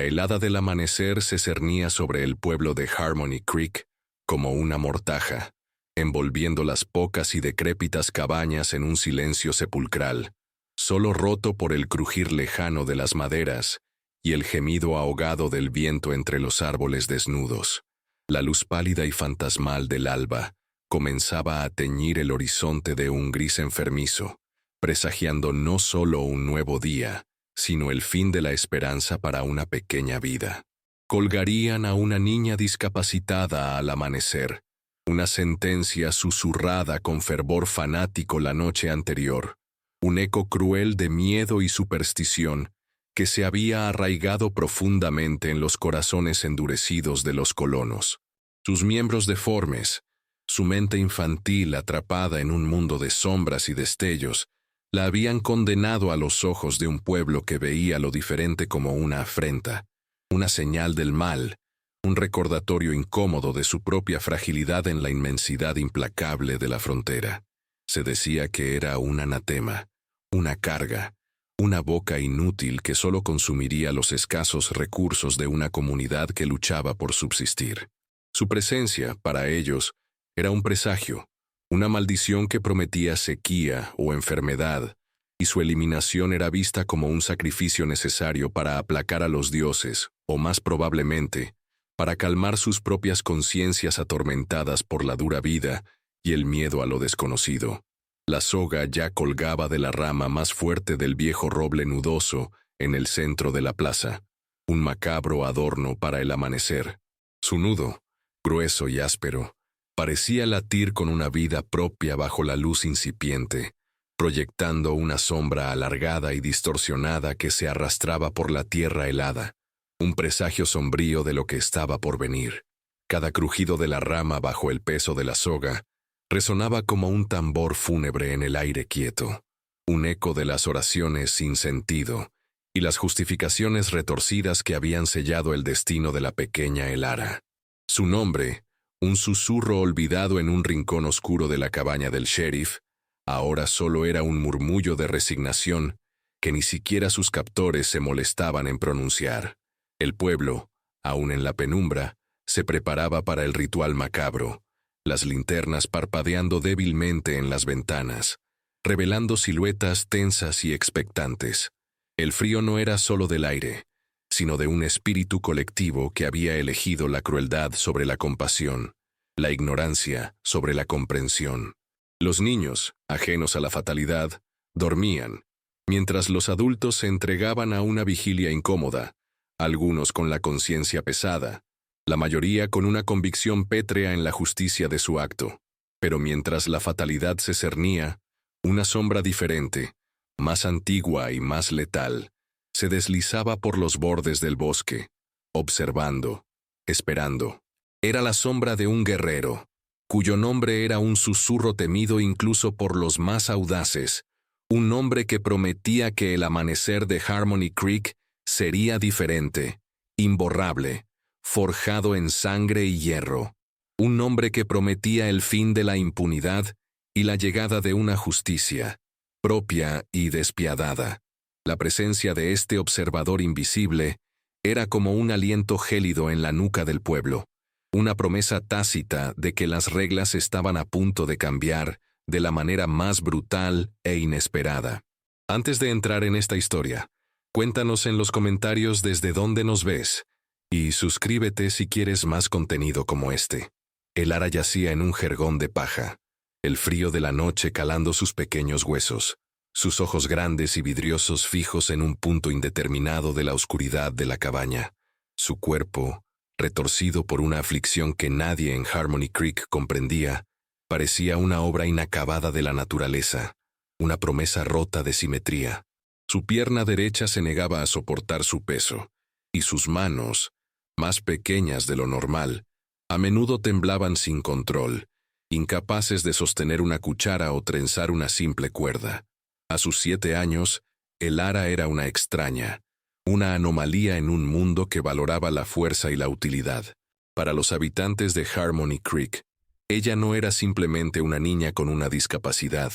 helada del amanecer se cernía sobre el pueblo de Harmony Creek como una mortaja, envolviendo las pocas y decrépitas cabañas en un silencio sepulcral, solo roto por el crujir lejano de las maderas y el gemido ahogado del viento entre los árboles desnudos. La luz pálida y fantasmal del alba comenzaba a teñir el horizonte de un gris enfermizo, presagiando no solo un nuevo día, sino el fin de la esperanza para una pequeña vida. Colgarían a una niña discapacitada al amanecer, una sentencia susurrada con fervor fanático la noche anterior, un eco cruel de miedo y superstición que se había arraigado profundamente en los corazones endurecidos de los colonos. Sus miembros deformes, su mente infantil atrapada en un mundo de sombras y destellos, la habían condenado a los ojos de un pueblo que veía lo diferente como una afrenta, una señal del mal, un recordatorio incómodo de su propia fragilidad en la inmensidad implacable de la frontera. Se decía que era un anatema, una carga, una boca inútil que solo consumiría los escasos recursos de una comunidad que luchaba por subsistir. Su presencia, para ellos, era un presagio, una maldición que prometía sequía o enfermedad, y su eliminación era vista como un sacrificio necesario para aplacar a los dioses, o más probablemente, para calmar sus propias conciencias atormentadas por la dura vida y el miedo a lo desconocido. La soga ya colgaba de la rama más fuerte del viejo roble nudoso en el centro de la plaza, un macabro adorno para el amanecer. Su nudo, grueso y áspero, parecía latir con una vida propia bajo la luz incipiente, proyectando una sombra alargada y distorsionada que se arrastraba por la tierra helada, un presagio sombrío de lo que estaba por venir. Cada crujido de la rama bajo el peso de la soga resonaba como un tambor fúnebre en el aire quieto, un eco de las oraciones sin sentido y las justificaciones retorcidas que habían sellado el destino de la pequeña Elara. Su nombre, un susurro olvidado en un rincón oscuro de la cabaña del sheriff, ahora solo era un murmullo de resignación que ni siquiera sus captores se molestaban en pronunciar. El pueblo, aún en la penumbra, se preparaba para el ritual macabro, las linternas parpadeando débilmente en las ventanas, revelando siluetas tensas y expectantes. El frío no era solo del aire, sino de un espíritu colectivo que había elegido la crueldad sobre la compasión, la ignorancia sobre la comprensión. Los niños, ajenos a la fatalidad, dormían, mientras los adultos se entregaban a una vigilia incómoda, algunos con la conciencia pesada, la mayoría con una convicción pétrea en la justicia de su acto. Pero mientras la fatalidad se cernía, una sombra diferente, más antigua y más letal, se deslizaba por los bordes del bosque, observando, esperando. Era la sombra de un guerrero, cuyo nombre era un susurro temido incluso por los más audaces, un nombre que prometía que el amanecer de Harmony Creek sería diferente, imborrable, forjado en sangre y hierro, un nombre que prometía el fin de la impunidad y la llegada de una justicia, propia y despiadada. La presencia de este observador invisible era como un aliento gélido en la nuca del pueblo, una promesa tácita de que las reglas estaban a punto de cambiar de la manera más brutal e inesperada. Antes de entrar en esta historia, cuéntanos en los comentarios desde dónde nos ves, y suscríbete si quieres más contenido como este. Elara yacía en un jergón de paja, el frío de la noche calando sus pequeños huesos, sus ojos grandes y vidriosos fijos en un punto indeterminado de la oscuridad de la cabaña, su cuerpo, retorcido por una aflicción que nadie en Harmony Creek comprendía, parecía una obra inacabada de la naturaleza, una promesa rota de simetría. Su pierna derecha se negaba a soportar su peso, y sus manos, más pequeñas de lo normal, a menudo temblaban sin control, incapaces de sostener una cuchara o trenzar una simple cuerda. A sus 7 años, Elara era una extraña, una anomalía en un mundo que valoraba la fuerza y la utilidad. Para los habitantes de Harmony Creek, ella no era simplemente una niña con una discapacidad.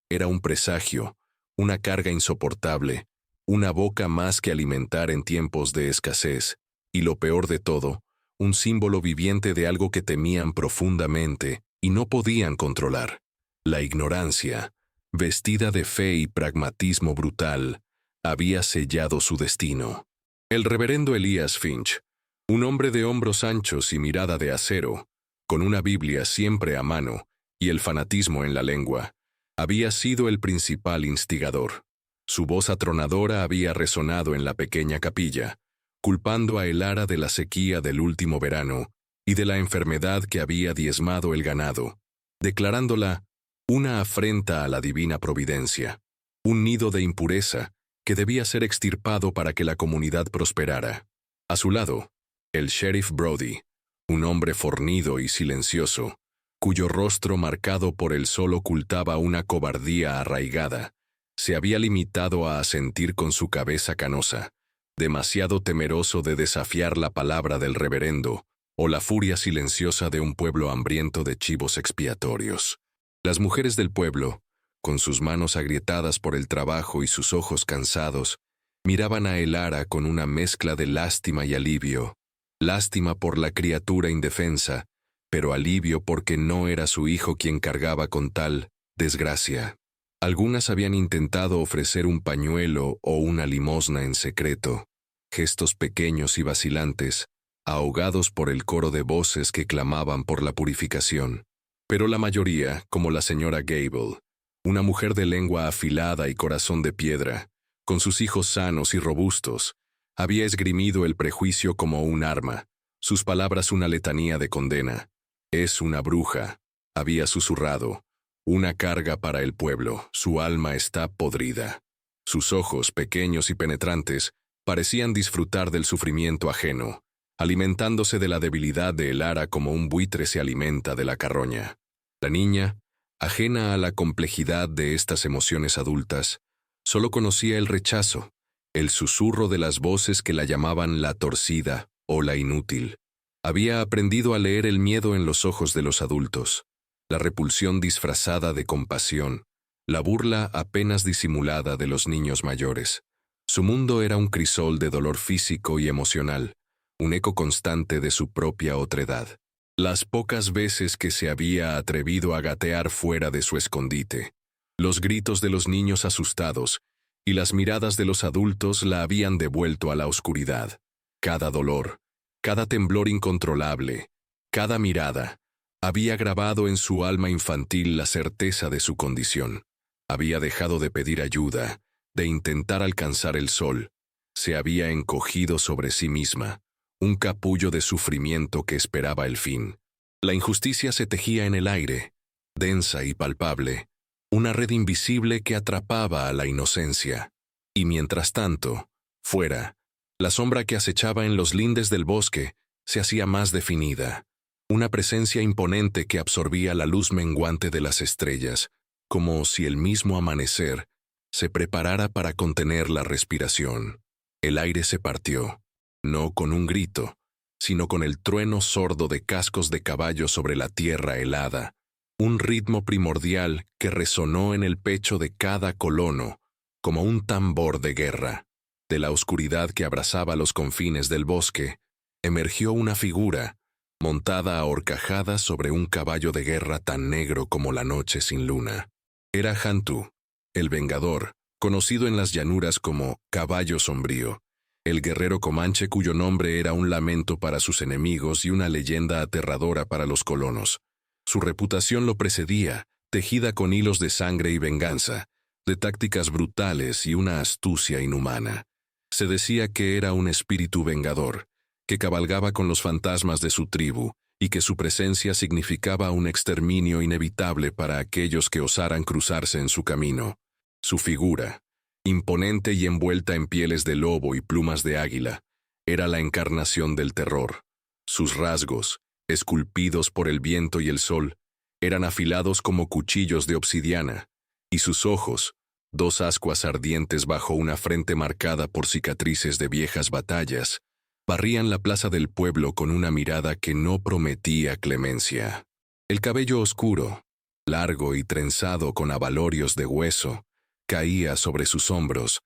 Era un presagio, una carga insoportable, una boca más que alimentar en tiempos de escasez, y lo peor de todo, un símbolo viviente de algo que temían profundamente y no podían controlar. La ignorancia, vestida de fe y pragmatismo brutal, había sellado su destino. El reverendo Elias Finch, un hombre de hombros anchos y mirada de acero, con una Biblia siempre a mano y el fanatismo en la lengua, había sido el principal instigador. Su voz atronadora había resonado en la pequeña capilla, culpando a Elara de la sequía del último verano y de la enfermedad que había diezmado el ganado, declarándola una afrenta a la divina providencia, un nido de impureza que debía ser extirpado para que la comunidad prosperara. A su lado, el sheriff Brody, un hombre fornido y silencioso, cuyo rostro marcado por el sol ocultaba una cobardía arraigada, se había limitado a asentir con su cabeza canosa, demasiado temeroso de desafiar la palabra del reverendo o la furia silenciosa de un pueblo hambriento de chivos expiatorios. Las mujeres del pueblo, con sus manos agrietadas por el trabajo y sus ojos cansados, miraban a Elara con una mezcla de lástima y alivio. Lástima por la criatura indefensa, pero alivio porque no era su hijo quien cargaba con tal desgracia. Algunas habían intentado ofrecer un pañuelo o una limosna en secreto, gestos pequeños y vacilantes, ahogados por el coro de voces que clamaban por la purificación. Pero la mayoría, como la señora Gable, una mujer de lengua afilada y corazón de piedra, con sus hijos sanos y robustos, había esgrimido el prejuicio como un arma, sus palabras una letanía de condena. «Es una bruja», había susurrado, «una carga para el pueblo, su alma está podrida». Sus ojos, pequeños y penetrantes, parecían disfrutar del sufrimiento ajeno, alimentándose de la debilidad de Elara como un buitre se alimenta de la carroña. La niña, ajena a la complejidad de estas emociones adultas, solo conocía el rechazo, el susurro de las voces que la llamaban la torcida o la inútil. Había aprendido a leer el miedo en los ojos de los adultos, la repulsión disfrazada de compasión, la burla apenas disimulada de los niños mayores. Su mundo era un crisol de dolor físico y emocional, un eco constante de su propia otredad. Las pocas veces que se había atrevido a gatear fuera de su escondite, los gritos de los niños asustados y las miradas de los adultos la habían devuelto a la oscuridad. Cada dolor, cada temblor incontrolable, cada mirada, había grabado en su alma infantil la certeza de su condición. Había dejado de pedir ayuda, de intentar alcanzar el sol. Se había encogido sobre sí misma, un capullo de sufrimiento que esperaba el fin. La injusticia se tejía en el aire, densa y palpable, una red invisible que atrapaba a la inocencia. Y mientras tanto, fuera, la sombra que acechaba en los lindes del bosque se hacía más definida, una presencia imponente que absorbía la luz menguante de las estrellas, como si el mismo amanecer se preparara para contener la respiración. El aire se partió, no con un grito, sino con el trueno sordo de cascos de caballo sobre la tierra helada, un ritmo primordial que resonó en el pecho de cada colono, como un tambor de guerra. De la oscuridad que abrazaba los confines del bosque, emergió una figura, montada a horcajadas sobre un caballo de guerra tan negro como la noche sin luna. Era Hantu, el Vengador, conocido en las llanuras como Caballo Sombrío, el guerrero comanche cuyo nombre era un lamento para sus enemigos y una leyenda aterradora para los colonos. Su reputación lo precedía, tejida con hilos de sangre y venganza, de tácticas brutales y una astucia inhumana. Se decía que era un espíritu vengador, que cabalgaba con los fantasmas de su tribu y que su presencia significaba un exterminio inevitable para aquellos que osaran cruzarse en su camino. Su figura, imponente y envuelta en pieles de lobo y plumas de águila, era la encarnación del terror. Sus rasgos, esculpidos por el viento y el sol, eran afilados como cuchillos de obsidiana, y sus ojos, dos ascuas ardientes bajo una frente marcada por cicatrices de viejas batallas, barrían la plaza del pueblo con una mirada que no prometía clemencia. El cabello oscuro, largo y trenzado con abalorios de hueso, caía sobre sus hombros,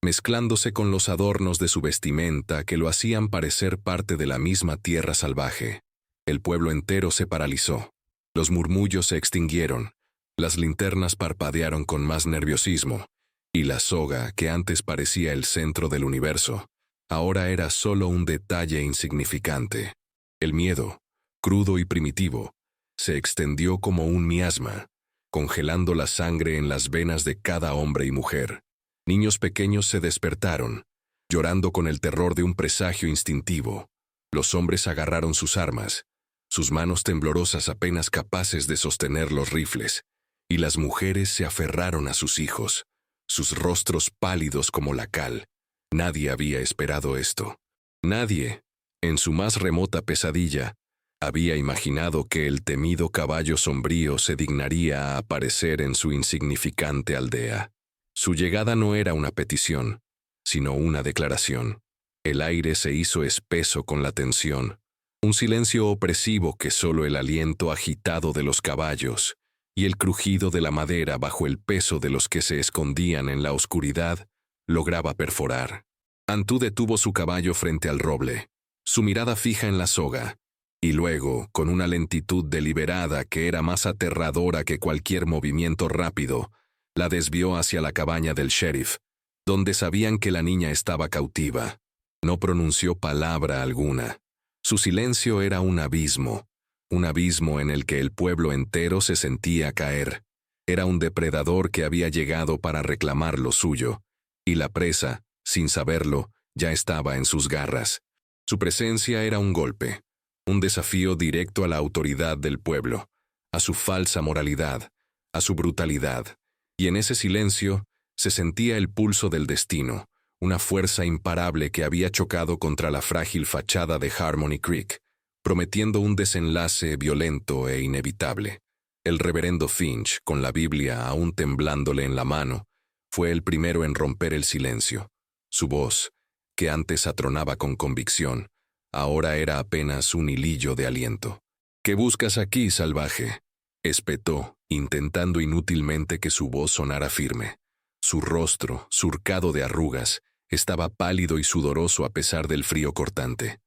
mezclándose con los adornos de su vestimenta que lo hacían parecer parte de la misma tierra salvaje. El pueblo entero se paralizó. Los murmullos se extinguieron, las linternas parpadearon con más nerviosismo, y la soga, que antes parecía el centro del universo, ahora era solo un detalle insignificante. El miedo, crudo y primitivo, se extendió como un miasma, congelando la sangre en las venas de cada hombre y mujer. Niños pequeños se despertaron, llorando con el terror de un presagio instintivo. Los hombres agarraron sus armas, sus manos temblorosas apenas capaces de sostener los rifles, y las mujeres se aferraron a sus hijos, sus rostros pálidos como la cal. Nadie había esperado esto. Nadie, en su más remota pesadilla, había imaginado que el temido caballo sombrío se dignaría a aparecer en su insignificante aldea. Su llegada no era una petición, sino una declaración. El aire se hizo espeso con la tensión, un silencio opresivo que solo el aliento agitado de los caballos y el crujido de la madera bajo el peso de los que se escondían en la oscuridad lograba perforar. Antú detuvo su caballo frente al roble, su mirada fija en la soga, y luego, con una lentitud deliberada que era más aterradora que cualquier movimiento rápido, la desvió hacia la cabaña del sheriff, donde sabían que la niña estaba cautiva. No pronunció palabra alguna. Su silencio era un abismo en el que el pueblo entero se sentía caer. Era un depredador que había llegado para reclamar lo suyo, y la presa, sin saberlo, ya estaba en sus garras. Su presencia era un golpe, un desafío directo a la autoridad del pueblo, a su falsa moralidad, a su brutalidad, y en ese silencio se sentía el pulso del destino, una fuerza imparable que había chocado contra la frágil fachada de Harmony Creek, prometiendo un desenlace violento e inevitable. El reverendo Finch, con la Biblia aún temblándole en la mano, fue el primero en romper el silencio. Su voz, que antes atronaba con convicción, ahora era apenas un hilillo de aliento. «¿Qué buscas aquí, salvaje?», espetó, intentando inútilmente que su voz sonara firme. Su rostro, surcado de arrugas, estaba pálido y sudoroso a pesar del frío cortante.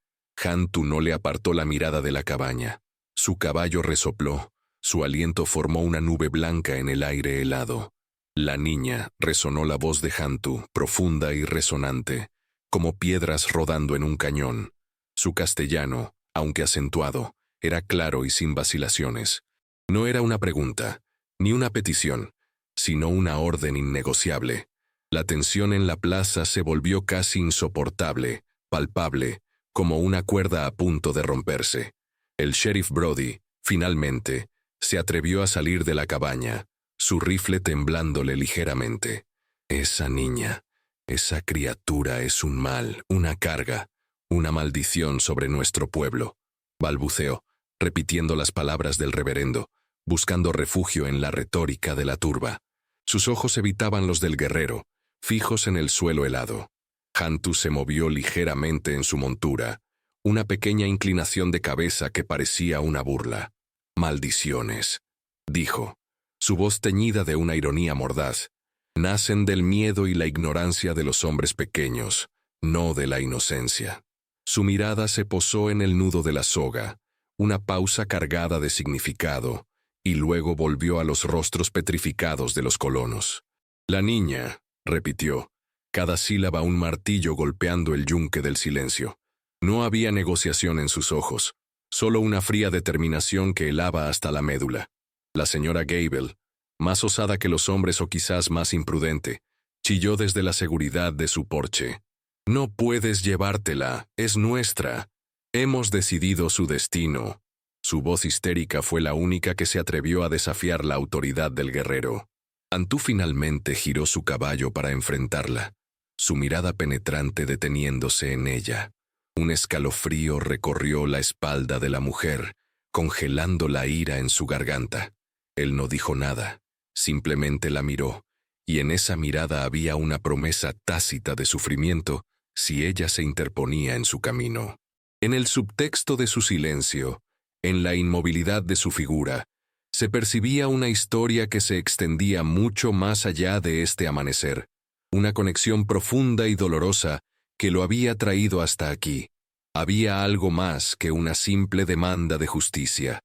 Hantu no le apartó la mirada de la cabaña. Su caballo resopló, su aliento formó una nube blanca en el aire helado. «La niña», resonó la voz de Hantu, profunda y resonante, como piedras rodando en un cañón. Su castellano, aunque acentuado, era claro y sin vacilaciones. No era una pregunta, ni una petición, sino una orden innegociable. La tensión en la plaza se volvió casi insoportable, palpable, como una cuerda a punto de romperse. El sheriff Brody, finalmente, se atrevió a salir de la cabaña, su rifle temblándole ligeramente. «Esa niña, esa criatura es un mal, una carga, una maldición sobre nuestro pueblo», balbuceó, repitiendo las palabras del reverendo, buscando refugio en la retórica de la turba. Sus ojos evitaban los del guerrero, fijos en el suelo helado. Hantu se movió ligeramente en su montura, una pequeña inclinación de cabeza que parecía una burla. «Maldiciones», dijo, su voz teñida de una ironía mordaz, «nacen del miedo y la ignorancia de los hombres pequeños, no de la inocencia». Su mirada se posó en el nudo de la soga, una pausa cargada de significado, y luego volvió a los rostros petrificados de los colonos. «La niña», repitió, cada sílaba un martillo golpeando el yunque del silencio. No había negociación en sus ojos, solo una fría determinación que helaba hasta la médula. La señora Gable, más osada que los hombres o quizás más imprudente, chilló desde la seguridad de su porche. «No puedes llevártela, es nuestra. Hemos decidido su destino». Su voz histérica fue la única que se atrevió a desafiar la autoridad del guerrero. Antú finalmente giró su caballo para enfrentarla, su mirada penetrante deteniéndose en ella. Un escalofrío recorrió la espalda de la mujer, congelando la ira en su garganta. Él no dijo nada, simplemente la miró, y en esa mirada había una promesa tácita de sufrimiento si ella se interponía en su camino. En el subtexto de su silencio, en la inmovilidad de su figura, se percibía una historia que se extendía mucho más allá de este amanecer, una conexión profunda y dolorosa que lo había traído hasta aquí. Había algo más que una simple demanda de justicia.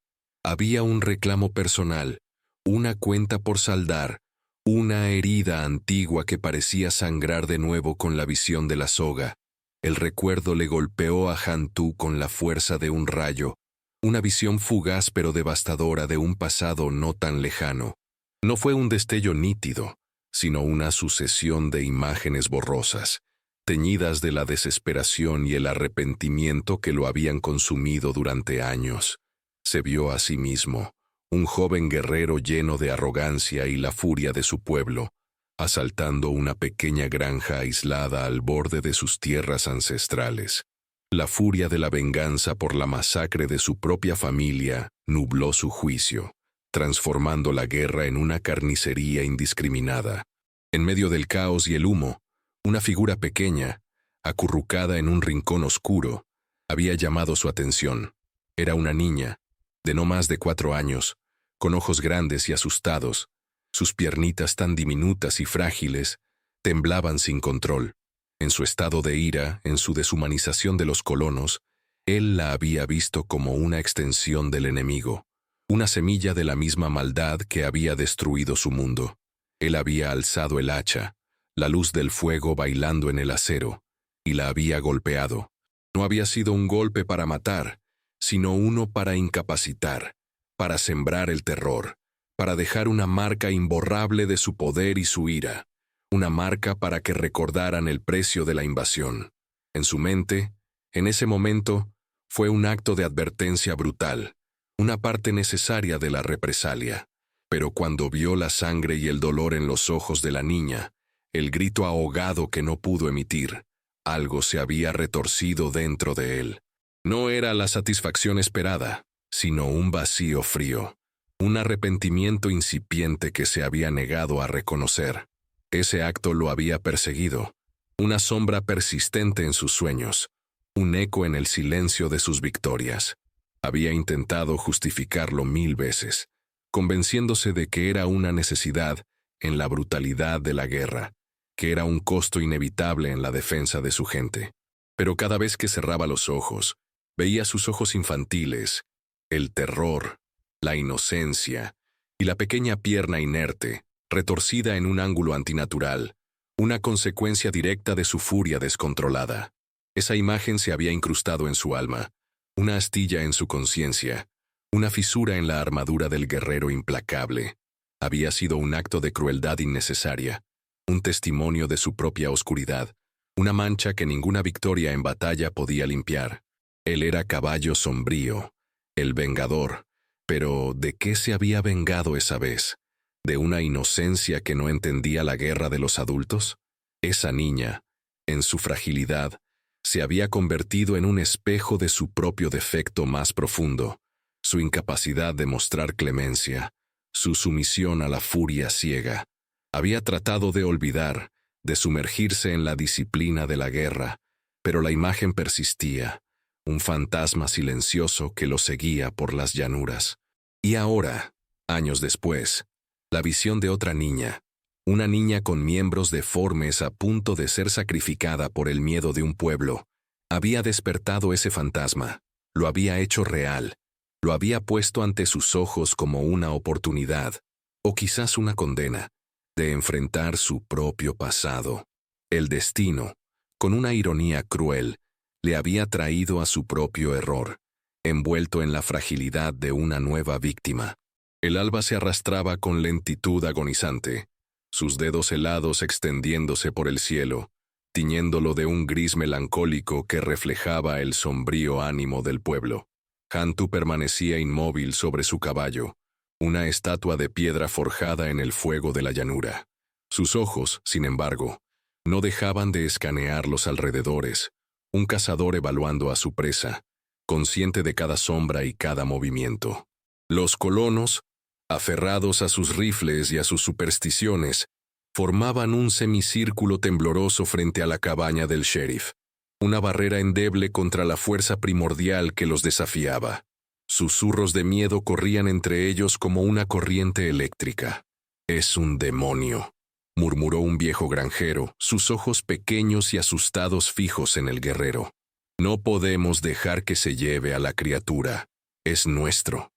Había un reclamo personal, una cuenta por saldar, una herida antigua que parecía sangrar de nuevo con la visión de la soga. El recuerdo le golpeó a Han-Tu con la fuerza de un rayo, una visión fugaz pero devastadora de un pasado no tan lejano. No fue un destello nítido, sino una sucesión de imágenes borrosas, teñidas de la desesperación y el arrepentimiento que lo habían consumido durante años. Se vio a sí mismo, un joven guerrero lleno de arrogancia y la furia de su pueblo, asaltando una pequeña granja aislada al borde de sus tierras ancestrales. La furia de la venganza por la masacre de su propia familia nubló su juicio, transformando la guerra en una carnicería indiscriminada. En medio del caos y el humo, una figura pequeña, acurrucada en un rincón oscuro, había llamado su atención. Era una niña, de no más de 4 años, con ojos grandes y asustados. Sus piernitas tan diminutas y frágiles temblaban sin control. En su estado de ira, en su deshumanización de los colonos, él la había visto como una extensión del enemigo, una semilla de la misma maldad que había destruido su mundo. Él había alzado el hacha, la luz del fuego bailando en el acero, y la había golpeado. No había sido un golpe para matar, sino uno para incapacitar, para sembrar el terror, para dejar una marca imborrable de su poder y su ira, una marca para que recordaran el precio de la invasión. En su mente, en ese momento, fue un acto de advertencia brutal, una parte necesaria de la represalia. Pero cuando vio la sangre y el dolor en los ojos de la niña, el grito ahogado que no pudo emitir, algo se había retorcido dentro de él. No era la satisfacción esperada, sino un vacío frío, un arrepentimiento incipiente que se había negado a reconocer. Ese acto lo había perseguido, una sombra persistente en sus sueños, un eco en el silencio de sus victorias. Había intentado justificarlo 1000 veces, convenciéndose de que era una necesidad en la brutalidad de la guerra, que era un costo inevitable en la defensa de su gente. Pero cada vez que cerraba los ojos, veía sus ojos infantiles, el terror, la inocencia y la pequeña pierna inerte, retorcida en un ángulo antinatural, una consecuencia directa de su furia descontrolada. Esa imagen se había incrustado en su alma, una astilla en su conciencia, una fisura en la armadura del guerrero implacable. Había sido un acto de crueldad innecesaria, un testimonio de su propia oscuridad, una mancha que ninguna victoria en batalla podía limpiar. Él era caballo sombrío, el vengador, pero ¿de qué se había vengado esa vez? ¿De una inocencia que no entendía la guerra de los adultos? Esa niña, en su fragilidad, se había convertido en un espejo de su propio defecto más profundo, su incapacidad de mostrar clemencia, su sumisión a la furia ciega. Había tratado de olvidar, de sumergirse en la disciplina de la guerra, pero la imagen persistía, un fantasma silencioso que lo seguía por las llanuras. Y ahora, años después, la visión de otra niña, una niña con miembros deformes a punto de ser sacrificada por el miedo de un pueblo, había despertado ese fantasma, lo había hecho real, lo había puesto ante sus ojos como una oportunidad, o quizás una condena, de enfrentar su propio pasado. El destino, con una ironía cruel, le había traído a su propio error, envuelto en la fragilidad de una nueva víctima. El alba se arrastraba con lentitud agonizante, sus dedos helados extendiéndose por el cielo, tiñéndolo de un gris melancólico que reflejaba el sombrío ánimo del pueblo. Han-Tu permanecía inmóvil sobre su caballo, una estatua de piedra forjada en el fuego de la llanura. Sus ojos, sin embargo, no dejaban de escanear los alrededores, un cazador evaluando a su presa, consciente de cada sombra y cada movimiento. Los colonos, aferrados a sus rifles y a sus supersticiones, formaban un semicírculo tembloroso frente a la cabaña del sheriff, una barrera endeble contra la fuerza primordial que los desafiaba. Susurros de miedo corrían entre ellos como una corriente eléctrica. «Es un demonio», murmuró un viejo granjero, sus ojos pequeños y asustados fijos en el guerrero. No podemos dejar que se lleve a la criatura. Es nuestro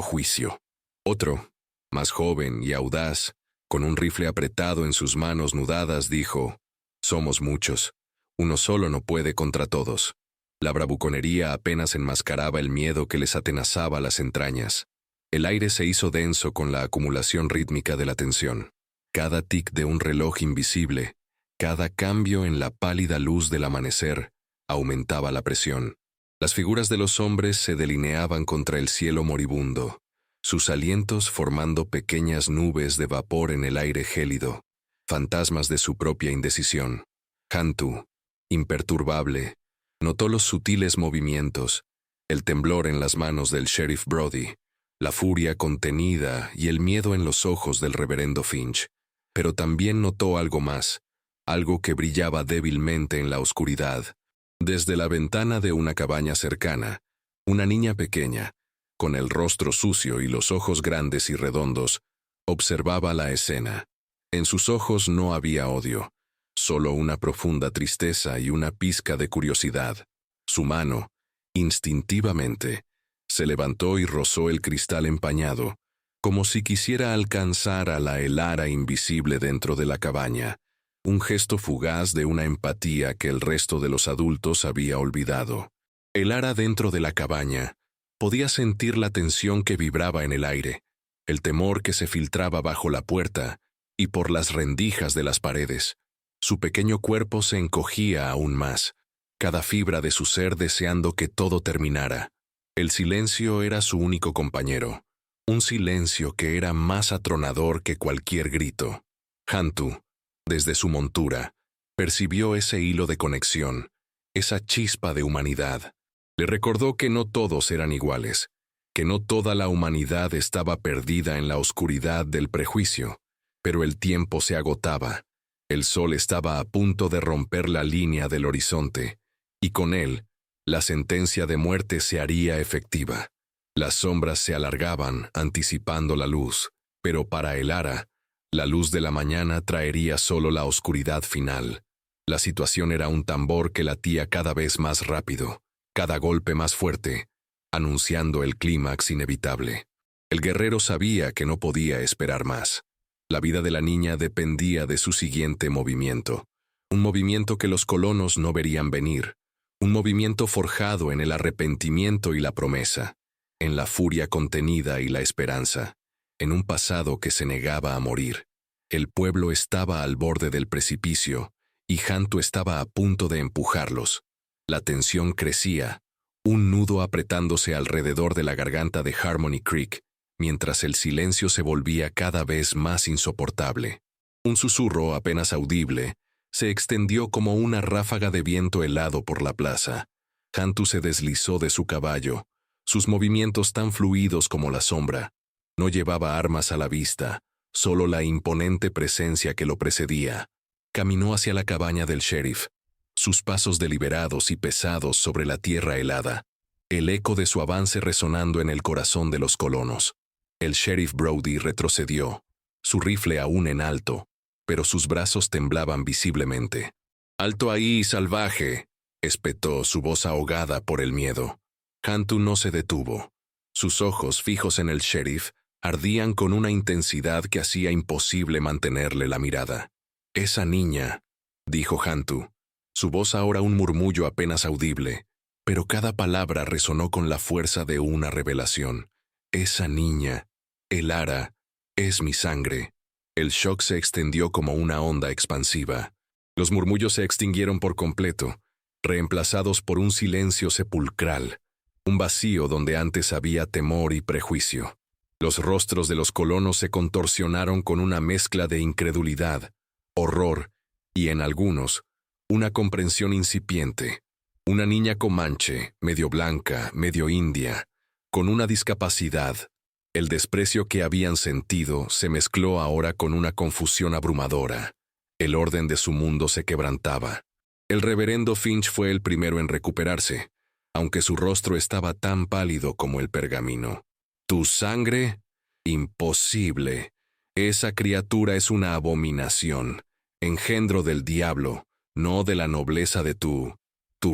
juicio. Otro, más joven y audaz, con un rifle apretado en sus manos nudadas, dijo: «Somos muchos. Uno solo no puede contra todos». La bravuconería apenas enmascaraba el miedo que les atenazaba las entrañas. El aire se hizo denso con la acumulación rítmica de la tensión. Cada tic de un reloj invisible, cada cambio en la pálida luz del amanecer, aumentaba la presión. Las figuras de los hombres se delineaban contra el cielo moribundo, sus alientos formando pequeñas nubes de vapor en el aire gélido, fantasmas de su propia indecisión. Hantu, imperturbable, notó los sutiles movimientos, el temblor en las manos del sheriff Brody, la furia contenida y el miedo en los ojos del reverendo Finch. Pero también notó algo más, algo que brillaba débilmente en la oscuridad. Desde la ventana de una cabaña cercana, una niña pequeña, con el rostro sucio y los ojos grandes y redondos, observaba la escena. En sus ojos no había odio, solo una profunda tristeza y una pizca de curiosidad. Su mano, instintivamente, se levantó y rozó el cristal empañado, como si quisiera alcanzar a la Elara invisible dentro de la cabaña, un gesto fugaz de una empatía que el resto de los adultos había olvidado. Elara dentro de la cabaña podía sentir la tensión que vibraba en el aire, el temor que se filtraba bajo la puerta y por las rendijas de las paredes. Su pequeño cuerpo se encogía aún más, cada fibra de su ser deseando que todo terminara. El silencio era su único compañero, un silencio que era más atronador que cualquier grito. Hantu, desde su montura, percibió ese hilo de conexión, esa chispa de humanidad. Le recordó que no todos eran iguales, que no toda la humanidad estaba perdida en la oscuridad del prejuicio, pero el tiempo se agotaba. El sol estaba a punto de romper la línea del horizonte, y con él, la sentencia de muerte se haría efectiva. Las sombras se alargaban, anticipando la luz, pero para Elara, la luz de la mañana traería solo la oscuridad final. La situación era un tambor que latía cada vez más rápido, cada golpe más fuerte, anunciando el clímax inevitable. El guerrero sabía que no podía esperar más. La vida de la niña dependía de su siguiente movimiento, un movimiento que los colonos no verían venir, un movimiento forjado en el arrepentimiento y la promesa, en la furia contenida y la esperanza, en un pasado que se negaba a morir. El pueblo estaba al borde del precipicio, y Hantu estaba a punto de empujarlos. La tensión crecía, un nudo apretándose alrededor de la garganta de Harmony Creek, mientras el silencio se volvía cada vez más insoportable. Un susurro apenas audible se extendió como una ráfaga de viento helado por la plaza. Hantu se deslizó de su caballo, sus movimientos tan fluidos como la sombra. No llevaba armas a la vista, solo la imponente presencia que lo precedía. Caminó hacia la cabaña del sheriff, sus pasos deliberados y pesados sobre la tierra helada, el eco de su avance resonando en el corazón de los colonos. El sheriff Brody retrocedió, su rifle aún en alto, pero sus brazos temblaban visiblemente. «¡Alto ahí, salvaje!», espetó, su voz ahogada por el miedo. Hantu no se detuvo. Sus ojos, fijos en el sheriff, ardían con una intensidad que hacía imposible mantenerle la mirada. «Esa niña», dijo Hantu, su voz ahora un murmullo apenas audible, pero cada palabra resonó con la fuerza de una revelación. «Esa niña, Elara, es mi sangre». El shock se extendió como una onda expansiva. Los murmullos se extinguieron por completo, reemplazados por un silencio sepulcral, un vacío donde antes había temor y prejuicio. Los rostros de los colonos se contorsionaron con una mezcla de incredulidad, horror y, en algunos, una comprensión incipiente. Una niña comanche, medio blanca, medio india, con una discapacidad. El desprecio que habían sentido se mezcló ahora con una confusión abrumadora. El orden de su mundo se quebrantaba. El reverendo Finch fue el primero en recuperarse, aunque su rostro estaba tan pálido como el pergamino. «¿Tu sangre? Imposible. Esa criatura es una abominación, engendro del diablo, no de la nobleza de tu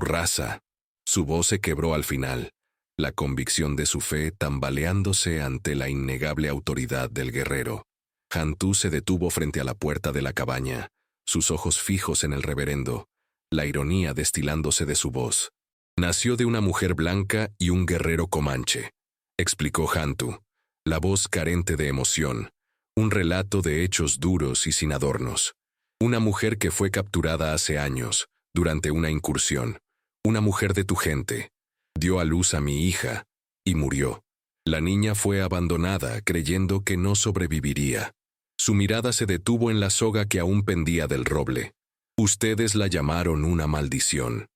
raza. Su voz se quebró al final, la convicción de su fe tambaleándose ante la innegable autoridad del guerrero. Hantu se detuvo frente a la puerta de la cabaña, sus ojos fijos en el reverendo, la ironía destilándose de su voz. Nació de una mujer blanca y un guerrero comanche, explicó Hantu, la voz carente de emoción, un relato de hechos duros y sin adornos. Una mujer que fue capturada hace años, durante una incursión. Una mujer de tu gente. Dio a luz a mi hija, y murió. La niña fue abandonada, creyendo que no sobreviviría. Su mirada se detuvo en la soga que aún pendía del roble. Ustedes la llamaron una maldición.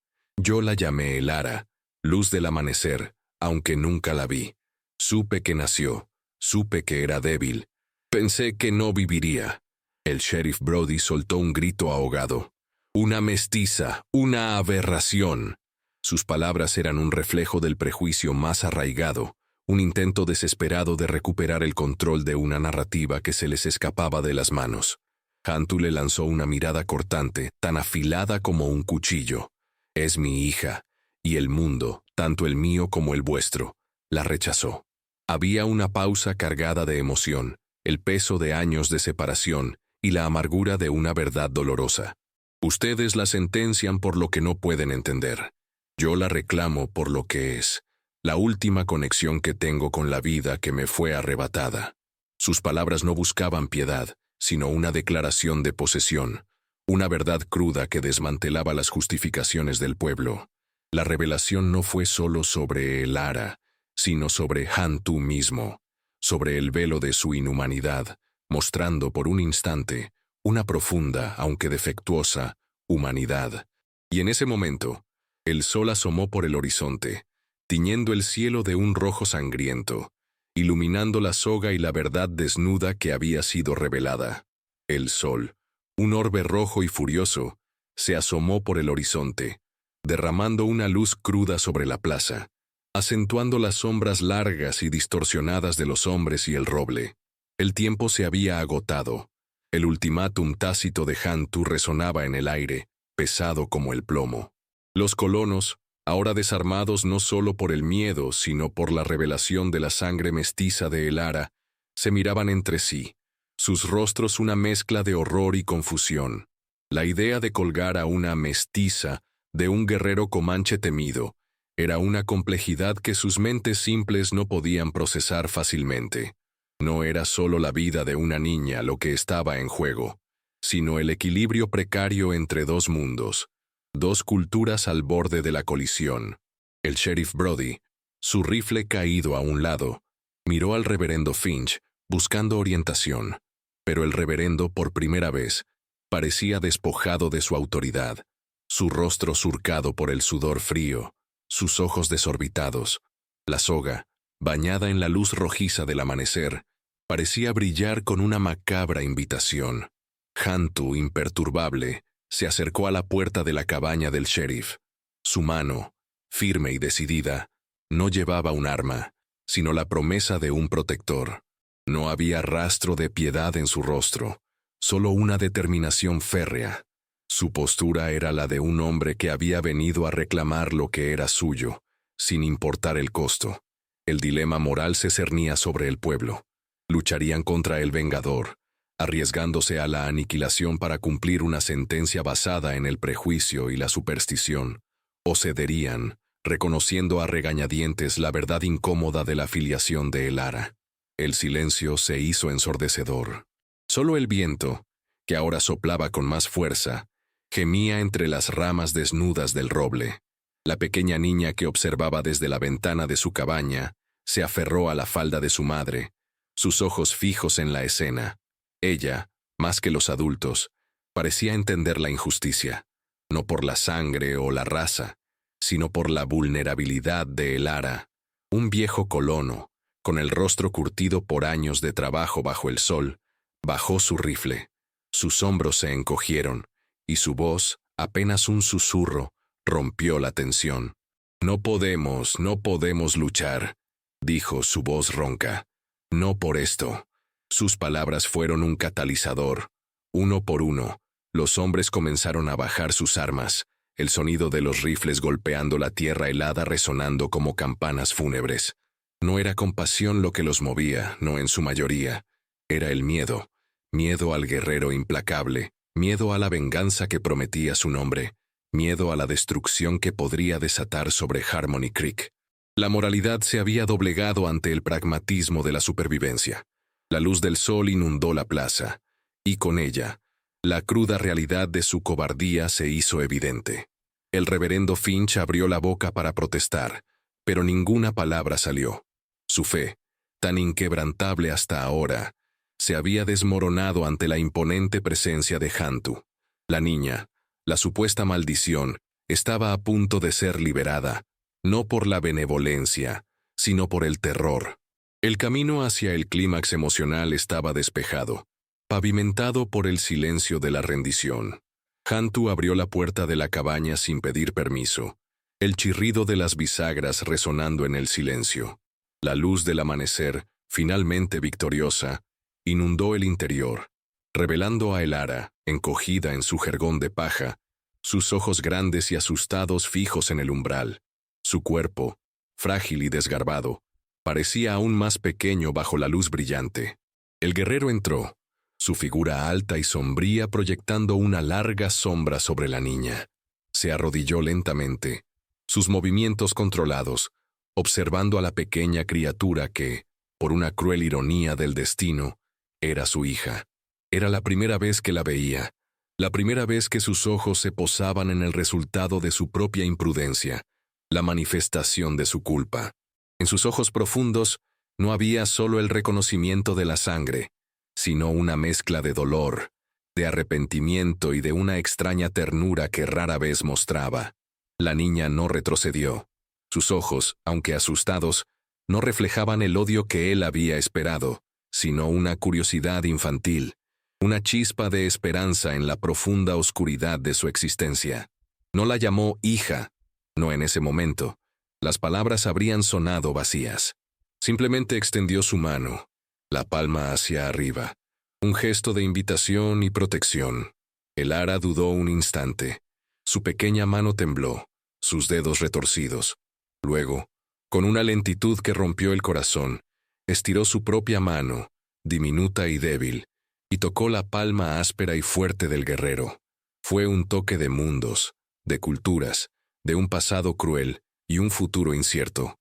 Yo la llamé Elara, luz del amanecer, aunque nunca la vi. Supe que nació, supe que era débil. Pensé que no viviría. El sheriff Brody soltó un grito ahogado. Una mestiza, una aberración. Sus palabras eran un reflejo del prejuicio más arraigado, un intento desesperado de recuperar el control de una narrativa que se les escapaba de las manos. Hantu le lanzó una mirada cortante, tan afilada como un cuchillo. Es mi hija, y el mundo, tanto el mío como el vuestro, la rechazó. Había una pausa cargada de emoción, el peso de años de separación y la amargura de una verdad dolorosa. Ustedes la sentencian por lo que no pueden entender. Yo la reclamo por lo que es, la última conexión que tengo con la vida que me fue arrebatada. Sus palabras no buscaban piedad, sino una declaración de posesión, una verdad cruda que desmantelaba las justificaciones del pueblo. La revelación no fue solo sobre Elara, sino sobre Hantu mismo, sobre el velo de su inhumanidad, mostrando por un instante una profunda, aunque defectuosa, humanidad. Y en ese momento, el sol asomó por el horizonte, tiñendo el cielo de un rojo sangriento, iluminando la soga y la verdad desnuda que había sido revelada. El sol, un orbe rojo y furioso, se asomó por el horizonte, derramando una luz cruda sobre la plaza, acentuando las sombras largas y distorsionadas de los hombres y el roble. El tiempo se había agotado. El ultimátum tácito de Hantu resonaba en el aire, pesado como el plomo. Los colonos, ahora desarmados no solo por el miedo, sino por la revelación de la sangre mestiza de Elara, se miraban entre sí, sus rostros una mezcla de horror y confusión. La idea de colgar a una mestiza de un guerrero comanche temido era una complejidad que sus mentes simples no podían procesar fácilmente. No era solo la vida de una niña lo que estaba en juego, sino el equilibrio precario entre dos mundos, dos culturas al borde de la colisión. El sheriff Brody, su rifle caído a un lado, miró al reverendo Finch, buscando orientación, pero el reverendo, por primera vez, parecía despojado de su autoridad, su rostro surcado por el sudor frío, sus ojos desorbitados. La soga, bañada en la luz rojiza del amanecer, parecía brillar con una macabra invitación. Hantu, imperturbable, se acercó a la puerta de la cabaña del sheriff. Su mano, firme y decidida, no llevaba un arma, sino la promesa de un protector. No había rastro de piedad en su rostro, solo una determinación férrea. Su postura era la de un hombre que había venido a reclamar lo que era suyo, sin importar el costo. El dilema moral se cernía sobre el pueblo. Lucharían contra el vengador, arriesgándose a la aniquilación para cumplir una sentencia basada en el prejuicio y la superstición, o cederían, reconociendo a regañadientes la verdad incómoda de la filiación de Elara. El silencio se hizo ensordecedor. Solo el viento, que ahora soplaba con más fuerza, gemía entre las ramas desnudas del roble. La pequeña niña que observaba desde la ventana de su cabaña se aferró a la falda de su madre, sus ojos fijos en la escena. Ella, más que los adultos, parecía entender la injusticia, no por la sangre o la raza, sino por la vulnerabilidad de Elara, un viejo colono, con el rostro curtido por años de trabajo bajo el sol, bajó su rifle. Sus hombros se encogieron, y su voz, apenas un susurro, rompió la tensión. No podemos luchar, dijo su voz ronca. No por esto. Sus palabras fueron un catalizador. Uno por uno, los hombres comenzaron a bajar sus armas, el sonido de los rifles golpeando la tierra helada resonando como campanas fúnebres. No era compasión lo que los movía, no en su mayoría. Era el miedo. Miedo al guerrero implacable, miedo a la venganza que prometía su nombre, miedo a la destrucción que podría desatar sobre Harmony Creek. La moralidad se había doblegado ante el pragmatismo de la supervivencia. La luz del sol inundó la plaza, y con ella, la cruda realidad de su cobardía se hizo evidente. El reverendo Finch abrió la boca para protestar, pero ninguna palabra salió. Su fe, tan inquebrantable hasta ahora, se había desmoronado ante la imponente presencia de Hantu. La niña, la supuesta maldición, estaba a punto de ser liberada, no por la benevolencia, sino por el terror. El camino hacia el clímax emocional estaba despejado, pavimentado por el silencio de la rendición. Hantu abrió la puerta de la cabaña sin pedir permiso, el chirrido de las bisagras resonando en el silencio. La luz del amanecer, finalmente victoriosa, inundó el interior, revelando a Elara, encogida en su jergón de paja, sus ojos grandes y asustados fijos en el umbral. Su cuerpo, frágil y desgarbado, parecía aún más pequeño bajo la luz brillante. El guerrero entró, su figura alta y sombría proyectando una larga sombra sobre la niña. Se arrodilló lentamente, sus movimientos controlados, observando a la pequeña criatura que, por una cruel ironía del destino, era su hija. Era la primera vez que la veía, la primera vez que sus ojos se posaban en el resultado de su propia imprudencia, la manifestación de su culpa. En sus ojos profundos no había solo el reconocimiento de la sangre, sino una mezcla de dolor, de arrepentimiento y de una extraña ternura que rara vez mostraba. La niña no retrocedió. Sus ojos, aunque asustados, no reflejaban el odio que él había esperado, sino una curiosidad infantil, una chispa de esperanza en la profunda oscuridad de su existencia. No la llamó hija, no en ese momento. Las palabras habrían sonado vacías. Simplemente extendió su mano, la palma hacia arriba, un gesto de invitación y protección. Elara dudó un instante. Su pequeña mano tembló, sus dedos retorcidos. Luego, con una lentitud que rompió el corazón, estiró su propia mano, diminuta y débil, y tocó la palma áspera y fuerte del guerrero. Fue un toque de mundos, de culturas, de un pasado cruel y un futuro incierto.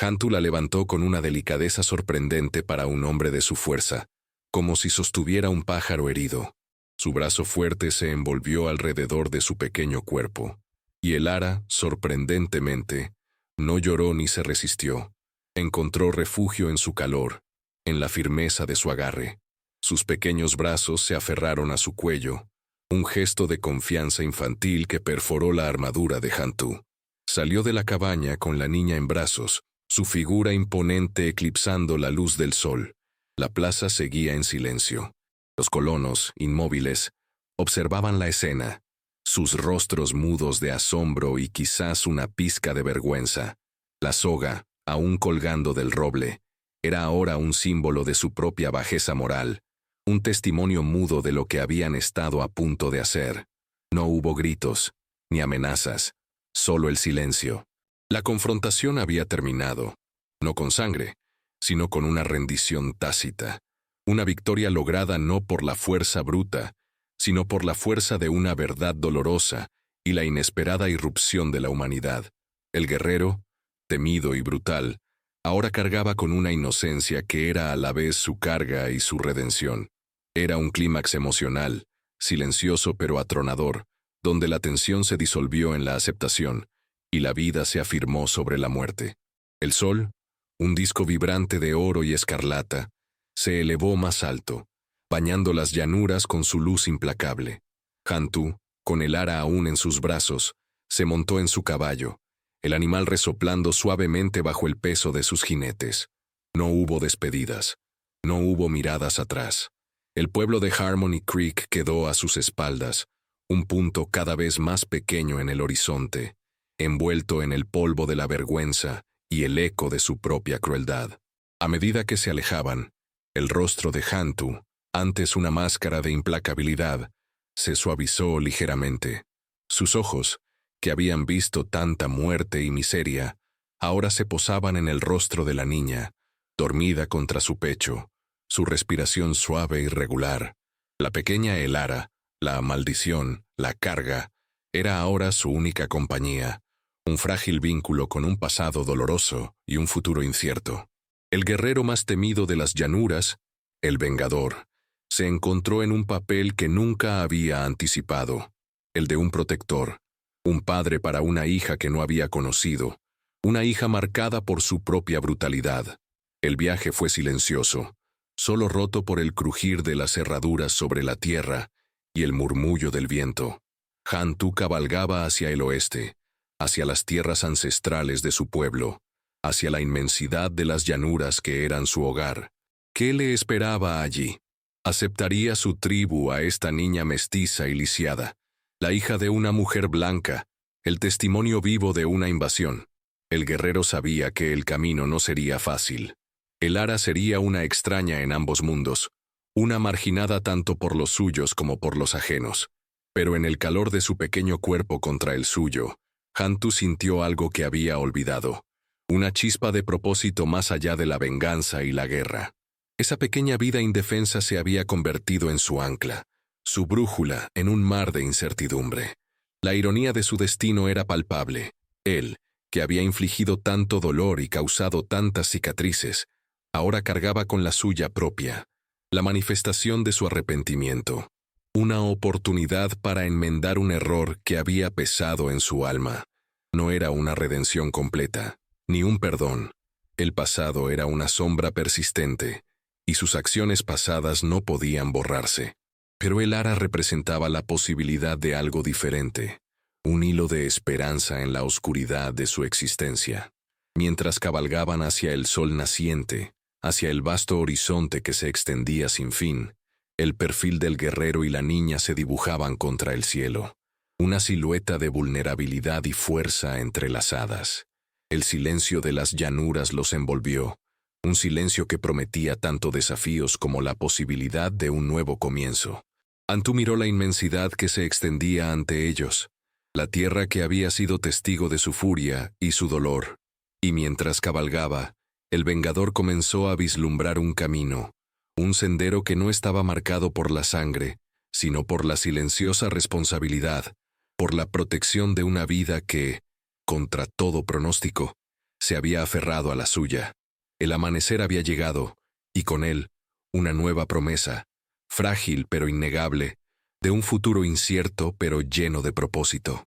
Hantu la levantó con una delicadeza sorprendente para un hombre de su fuerza, como si sostuviera un pájaro herido. Su brazo fuerte se envolvió alrededor de su pequeño cuerpo, y Elara, sorprendentemente, no lloró ni se resistió. Encontró refugio en su calor, en la firmeza de su agarre. Sus pequeños brazos se aferraron a su cuello, un gesto de confianza infantil que perforó la armadura de Hantu. Salió de la cabaña con la niña en brazos, su figura imponente eclipsando la luz del sol. La plaza seguía en silencio. Los colonos, inmóviles, observaban la escena, sus rostros mudos de asombro y quizás una pizca de vergüenza. La soga, aún colgando del roble, era ahora un símbolo de su propia bajeza moral, un testimonio mudo de lo que habían estado a punto de hacer. No hubo gritos, ni amenazas, solo el silencio. La confrontación había terminado, no con sangre, sino con una rendición tácita, una victoria lograda no por la fuerza bruta, sino por la fuerza de una verdad dolorosa y la inesperada irrupción de la humanidad. El guerrero, temido y brutal, ahora cargaba con una inocencia que era a la vez su carga y su redención. Era un clímax emocional, silencioso pero atronador, donde la tensión se disolvió en la aceptación, y la vida se afirmó sobre la muerte. El sol, un disco vibrante de oro y escarlata, se elevó más alto, bañando las llanuras con su luz implacable. Hantu, con Elara aún en sus brazos, se montó en su caballo, el animal resoplando suavemente bajo el peso de sus jinetes. No hubo despedidas, no hubo miradas atrás. El pueblo de Harmony Creek quedó a sus espaldas, un punto cada vez más pequeño en el horizonte, envuelto en el polvo de la vergüenza y el eco de su propia crueldad. A medida que se alejaban, El rostro de Hantu, antes una máscara de implacabilidad, se suavizó ligeramente. Sus ojos, que habían visto tanta muerte y miseria, ahora se posaban en el rostro de la niña, dormida contra su pecho, su respiración suave y regular. La pequeña Elara, la maldición, la carga, era ahora su única compañía, un frágil vínculo con un pasado doloroso y un futuro incierto. El guerrero más temido de las llanuras, el Vengador, se encontró en un papel que nunca había anticipado, el de un protector, un padre para una hija que no había conocido, una hija marcada por su propia brutalidad. El viaje fue silencioso, solo roto por el crujir de las herraduras sobre la tierra y el murmullo del viento. Hantu cabalgaba hacia el oeste, hacia las tierras ancestrales de su pueblo, hacia la inmensidad de las llanuras que eran su hogar. ¿Qué le esperaba allí? ¿Aceptaría su tribu a esta niña mestiza y lisiada, la hija de una mujer blanca, el testimonio vivo de una invasión? El guerrero sabía que el camino no sería fácil. Elara sería una extraña en ambos mundos, una marginada tanto por los suyos como por los ajenos. Pero en el calor de su pequeño cuerpo contra el suyo, Hantu sintió algo que había olvidado, una chispa de propósito más allá de la venganza y la guerra. Esa pequeña vida indefensa se había convertido en su ancla, su brújula en un mar de incertidumbre. La ironía de su destino era palpable. Él, que había infligido tanto dolor y causado tantas cicatrices, ahora cargaba con la suya propia, la manifestación de su arrepentimiento, una oportunidad para enmendar un error que había pesado en su alma. No era una redención completa, ni un perdón. El pasado era una sombra persistente, y sus acciones pasadas no podían borrarse. Pero Elara representaba la posibilidad de algo diferente, un hilo de esperanza en la oscuridad de su existencia. Mientras cabalgaban hacia el sol naciente, hacia el vasto horizonte que se extendía sin fin, el perfil del guerrero y la niña se dibujaban contra el cielo, una silueta de vulnerabilidad y fuerza entrelazadas. El silencio de las llanuras los envolvió, un silencio que prometía tanto desafíos como la posibilidad de un nuevo comienzo. Hantu miró la inmensidad que se extendía ante ellos, la tierra que había sido testigo de su furia y su dolor, y mientras cabalgaba, el Vengador comenzó a vislumbrar un camino, un sendero que no estaba marcado por la sangre, sino por la silenciosa responsabilidad, por la protección de una vida que, contra todo pronóstico, se había aferrado a la suya. El amanecer había llegado, y con él, una nueva promesa, frágil pero innegable, de un futuro incierto pero lleno de propósito.